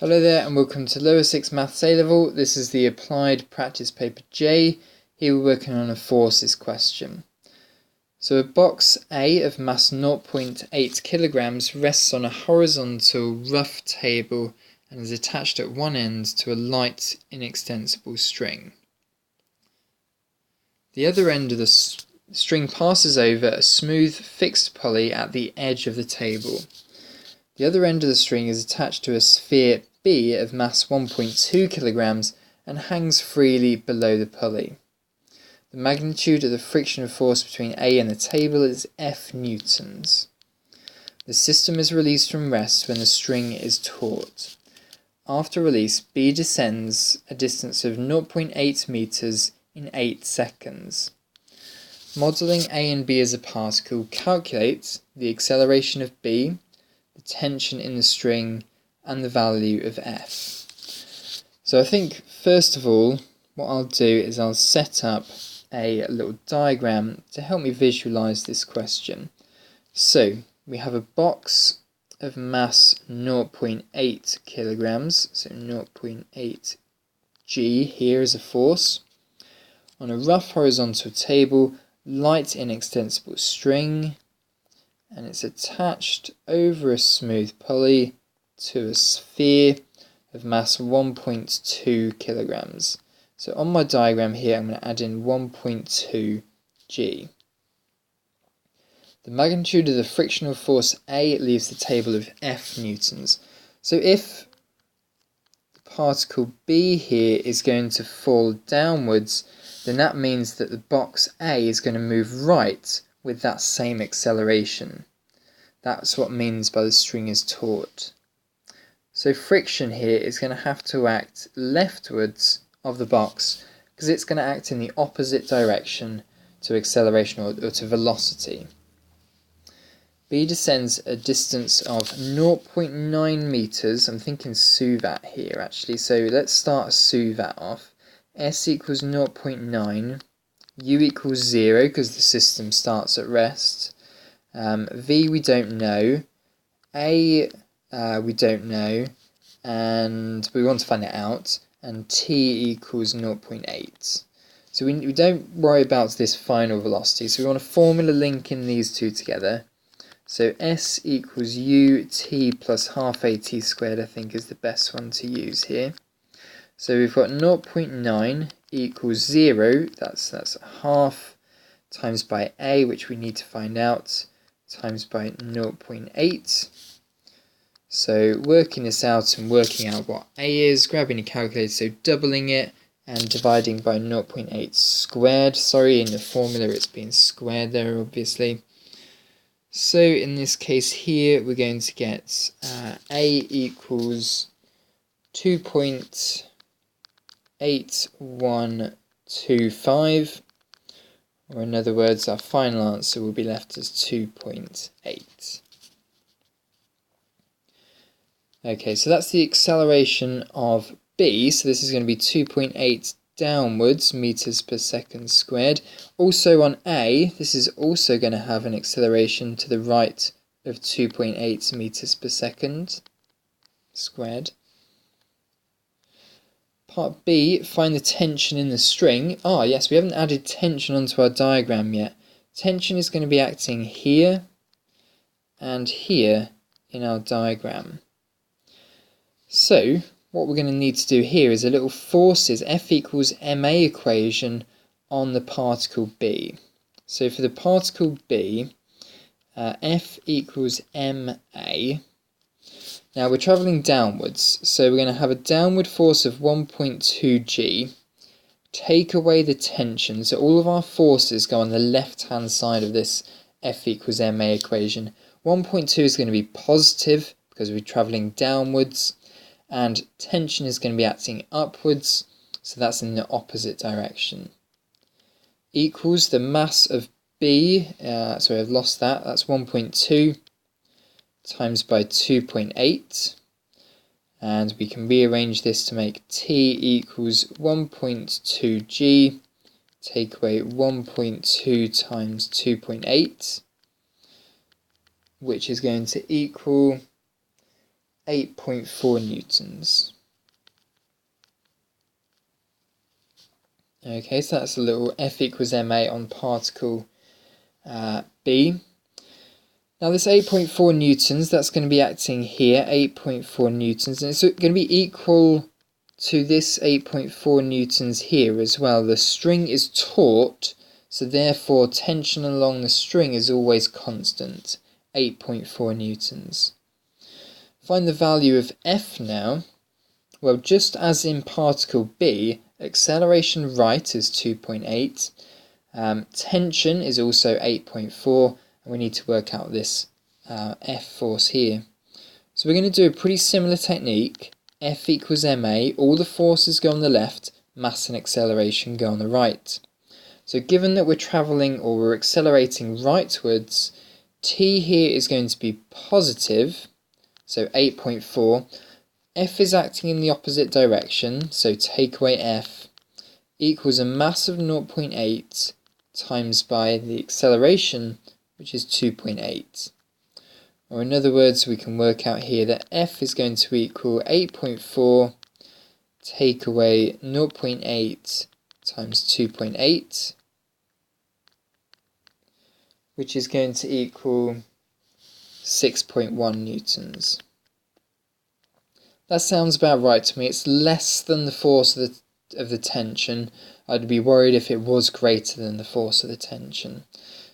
Hello there and welcome to Lower 6 Maths A-Level. This is the Applied Practice Paper J. Here we're working on a forces question. So a box A of mass 0.8 kilograms rests on a horizontal rough table and is attached at one end to a light inextensible string. The other end of the string passes over a smooth fixed pulley at the edge of the table. The other end of the string is attached to a sphere B of mass 1.2 kilograms and hangs freely below the pulley. The magnitude of the frictional force between A and the table is F newtons. The system is released from rest when the string is taut. After release, B descends a distance of 0.8 meters in 8 seconds. Modelling A and B as a particle, calculate the acceleration of B, the tension in the string, and the value of F. So I think first of all what I'll do is I'll set up a little diagram to help me visualize this question. So we have a box of mass 0.8 kilograms, so 0.8 G here is a force, on a rough horizontal table, light inextensible string, and it's attached over a smooth pulley to a sphere of mass 1.2 kilograms. So on my diagram here I'm going to add in 1.2 G. The magnitude of the frictional force A leaves the table of F newtons. So if the particle B here is going to fall downwards, then that means that the box A is going to move right with that same acceleration. That's what it means by the string is taut. So friction here is going to have to act leftwards of the box because it's going to act in the opposite direction to acceleration or to velocity. B descends a distance of 0.9 meters. I'm thinking suvat here actually, so let's start a suvat off. S equals 0.9, U equals 0 because the system starts at rest. V we don't know, A we don't know, and we want to find it out, and T equals 0.8. So we don't worry about this final velocity, so we want a formula linking these two together. So S equals U, T plus half AT squared I think is the best one to use here. So we've got 0.9 equals 0, that's half, times by A, which we need to find out, times by 0.8. So working this out and working out what A is, grabbing a calculator, so doubling it and dividing by 0.8 squared. Sorry, in the formula it's being squared there obviously. So in this case here we're going to get A equals 2.8125, or in other words our final answer will be left as 2.8. Okay, so that's the acceleration of B, so this is going to be 2.8 downwards meters per second squared. Also on A, this is also going to have an acceleration to the right of 2.8 meters per second squared. Part B, find the tension in the string. Yes, we haven't added tension onto our diagram yet. Tension is going to be acting here and here in our diagram. So what we're going to need to do here is a little forces F equals ma equation on the particle B. So for the particle B, F equals ma. Now we're travelling downwards, so we're going to have a downward force of 1.2 G. Take away the tension, so all of our forces go on the left hand side of this F equals ma equation. 1.2 is going to be positive because we're travelling downwards, and tension is going to be acting upwards, so that's in the opposite direction. Equals the mass of B, sorry I've lost that, that's 1.2 times by 2.8, and we can rearrange this to make T equals 1.2 G, take away 1.2 times 2.8, which is going to equal 8.4 newtons. Okay, so that's a little F equals ma on particle B. Now this 8.4 newtons, that's going to be acting here, 8.4 newtons, and it's going to be equal to this 8.4 newtons here as well. The string is taut, so therefore tension along the string is always constant, 8.4 newtons. Find the value of F now. Well, just as in particle B, acceleration right is 2.8, tension is also 8.4, and we need to work out this F force here. So we're going to do a pretty similar technique. F equals ma, all the forces go on the left, mass and acceleration go on the right. So given that we're travelling or we're accelerating rightwards, t here is going to be positive, so 8.4. F is acting in the opposite direction, so take away F, equals a mass of 0.8 times by the acceleration, which is 2.8. Or in other words, we can work out here that F is going to equal 8.4 take away 0.8 times 2.8, which is going to equal 6.1 newtons. That sounds about right to me. It's less than the force of the tension. I'd be worried if it was greater than the force of the tension.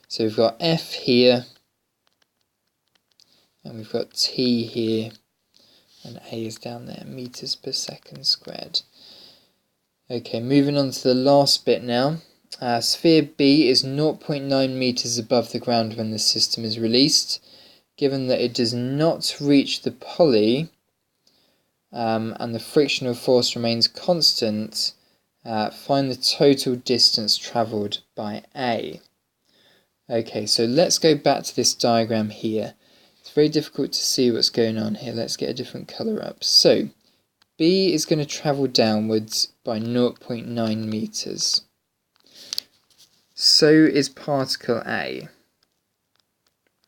So we've got F here, and we've got T here, and A is down there, meters per second squared. Okay, moving on to the last bit now. Sphere B is 0.9 meters above the ground when the system is released. Given that it does not reach the pulley, and the frictional force remains constant, find the total distance travelled by A. Okay, so let's go back to this diagram here. It's very difficult to see what's going on here. Let's get a different colour up. So, B is going to travel downwards by 0.9 meters. So is particle A.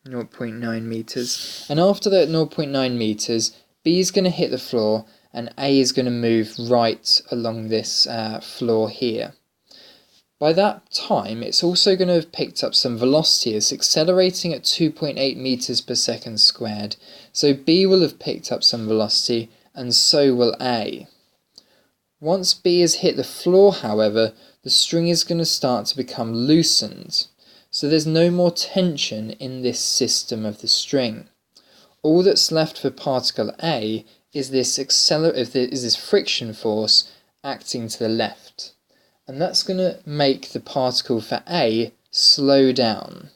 0.9 meters. And after that 0.9 meters, B is going to hit the floor and A is going to move right along this floor here. By that time, it's also going to have picked up some velocity. It's accelerating at 2.8 meters per second squared. So B will have picked up some velocity, and so will A. Once B has hit the floor, however, the string is going to start to become loosened. So there's no more tension in this system of the string. All that's left for particle A is this friction force acting to the left. And that's going to make the particle for A slow down.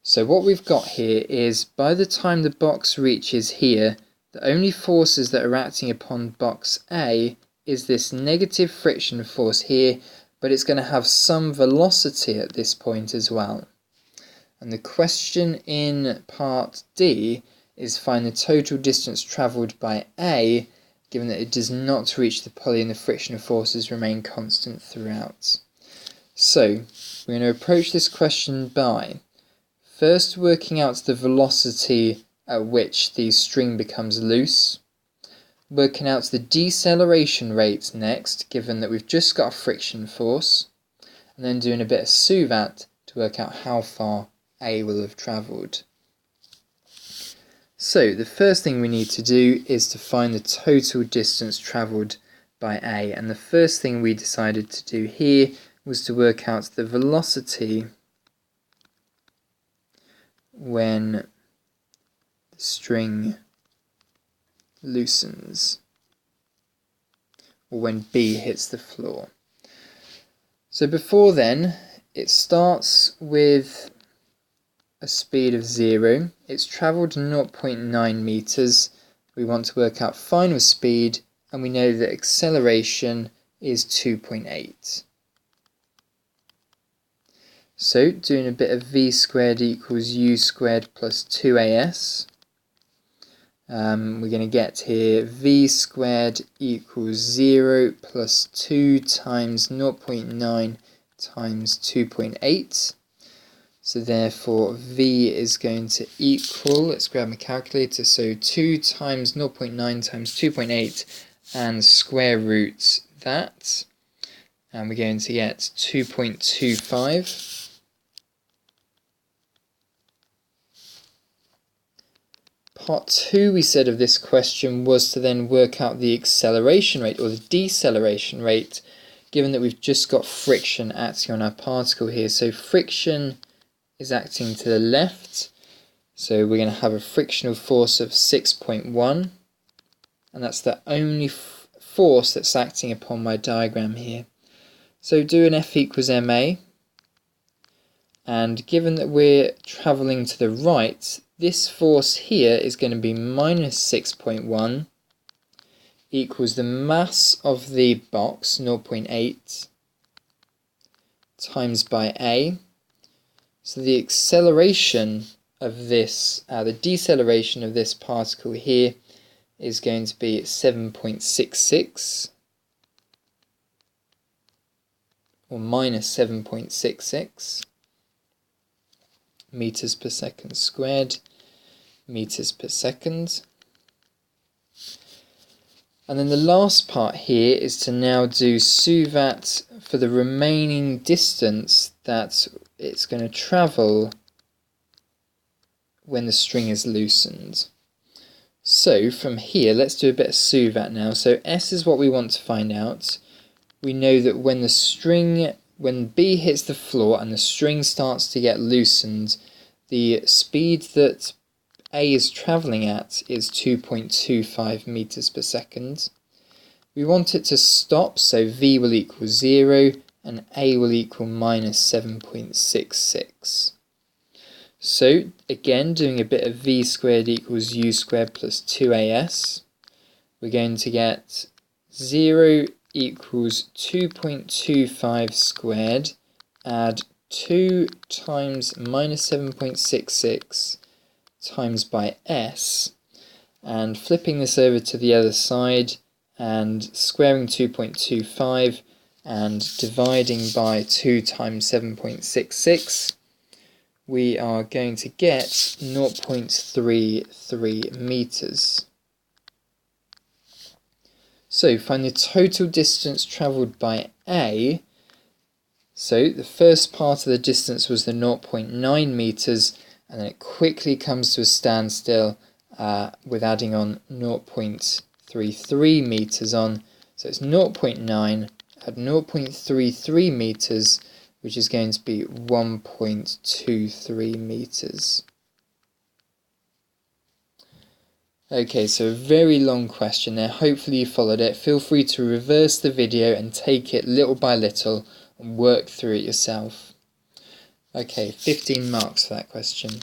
So what we've got here is, by the time the box reaches here, the only forces that are acting upon box A is this negative friction force here, but it's going to have some velocity at this point as well. And the question in part D is find the total distance travelled by A, given that it does not reach the pulley and the frictional forces remain constant throughout. So, we're going to approach this question by first working out the velocity at which the string becomes loose, working out the deceleration rate next, given that we've just got a friction force, and then doing a bit of suvat to work out how far A will have travelled. So the first thing we need to do is to find the total distance travelled by A, and the first thing we decided to do here was to work out the velocity when the string loosens, or when B hits the floor. So before then, it starts with a speed of 0. It's travelled 0.9 meters. We want to work out final speed, and we know that acceleration is 2.8. So doing a bit of v squared equals u squared plus 2as. We're going to get here v squared equals 0 plus 2 times 0.9 times 2.8. So therefore V is going to equal, let's grab my calculator, so 2 times 0.9 times 2.8 and square root that. And we're going to get 2.25. Part 2, we said, of this question was to then work out the acceleration rate or the deceleration rate, given that we've just got friction acting on our particle here. So friction is acting to the left, so we're going to have a frictional force of 6.1, and that's the only force that's acting upon my diagram here. So do an F equals ma, and given that we're travelling to the right, this force here is going to be minus 6.1 equals the mass of the box, 0.8, times by a. So the acceleration of this, the deceleration of this particle here is going to be 7.66, or minus 7.66 meters per second squared, meters per second. And then the last part here is to now do suvat for the remaining distance that it's going to travel when the string is loosened. So from here, let's do a bit of suvat now. So S is what we want to find out. We know that when B hits the floor and the string starts to get loosened, the speed that A is travelling at is 2.25 meters per second. We want it to stop, so V will equal 0 and A will equal minus 7.66. So again, doing a bit of V squared equals U squared plus 2AS, we're going to get 0 equals 2.25 squared, add 2 times minus 7.66 times by S, and flipping this over to the other side and squaring 2.25 and dividing by 2 times 7.66, we are going to get 0.33 meters. So find the total distance travelled by A. So the first part of the distance was the 0.9 meters, and then it quickly comes to a standstill with adding on 0.33 meters on. So it's 0.9 at 0.33 meters, which is going to be 1.23 meters. Okay, so a very long question there. Hopefully you followed it. Feel free to reverse the video and take it little by little and work through it yourself. Okay, 15 marks for that question.